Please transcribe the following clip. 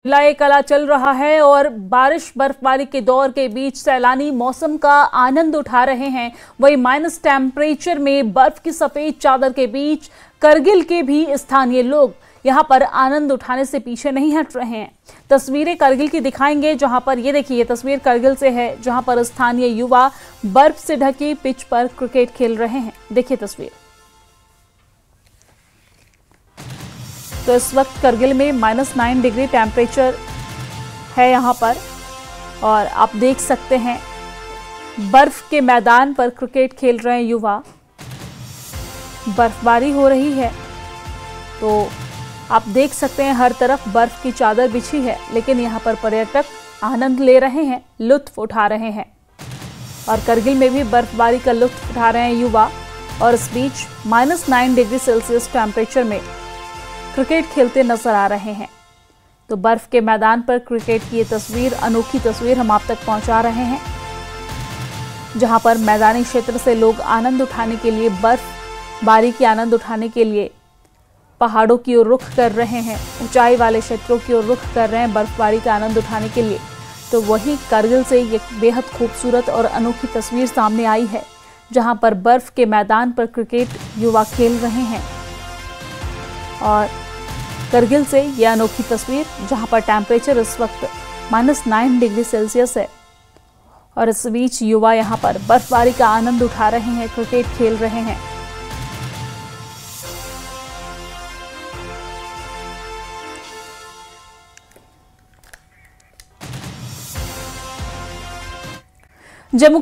लाए कला चल रहा है और बारिश बर्फबारी के दौर के बीच सैलानी मौसम का आनंद उठा रहे हैं। वही माइनस टेम्परेचर में बर्फ की सफेद चादर के बीच करगिल के भी स्थानीय लोग यहां पर आनंद उठाने से पीछे नहीं हट रहे हैं। तस्वीरें करगिल की दिखाएंगे, जहां पर ये देखिए, ये तस्वीर करगिल से है, जहां पर स्थानीय युवा बर्फ से ढकी पिच पर क्रिकेट खेल रहे हैं। देखिए तस्वीर। तो इस वक्त करगिल में -9 डिग्री टेम्परेचर है यहाँ पर, और आप देख सकते हैं बर्फ के मैदान पर क्रिकेट खेल रहे हैं युवा। बर्फबारी हो रही है तो आप देख सकते हैं हर तरफ बर्फ की चादर बिछी है, लेकिन यहाँ पर पर्यटक आनंद ले रहे हैं, लुत्फ उठा रहे हैं। और करगिल में भी बर्फबारी का लुत्फ उठा रहे हैं युवा, और इस बीच -9 डिग्री सेल्सियस टेम्परेचर में क्रिकेट खेलते नजर आ रहे हैं। तो बर्फ के मैदान पर क्रिकेट की ये तस्वीर, अनोखी तस्वीर हम आप तक पहुंचा रहे हैं, जहां पर मैदानी क्षेत्र से लोग आनंद उठाने के लिए, बर्फबारी की आनंद उठाने के लिए पहाड़ों की ओर रुख कर रहे हैं, ऊंचाई वाले क्षेत्रों की ओर रुख कर रहे हैं बर्फबारी का आनंद उठाने के लिए। तो वहीं करगिल से ये बेहद खूबसूरत और अनोखी तस्वीर सामने आई है, जहां पर बर्फ के मैदान पर क्रिकेट युवा खेल रहे हैं। और करगिल से यह अनोखी तस्वीर, जहां पर टेम्परेचर इस वक्त -9 डिग्री सेल्सियस है, और इस बीच युवा यहां पर बर्फबारी का आनंद उठा रहे हैं, क्रिकेट खेल रहे हैं। जम्मू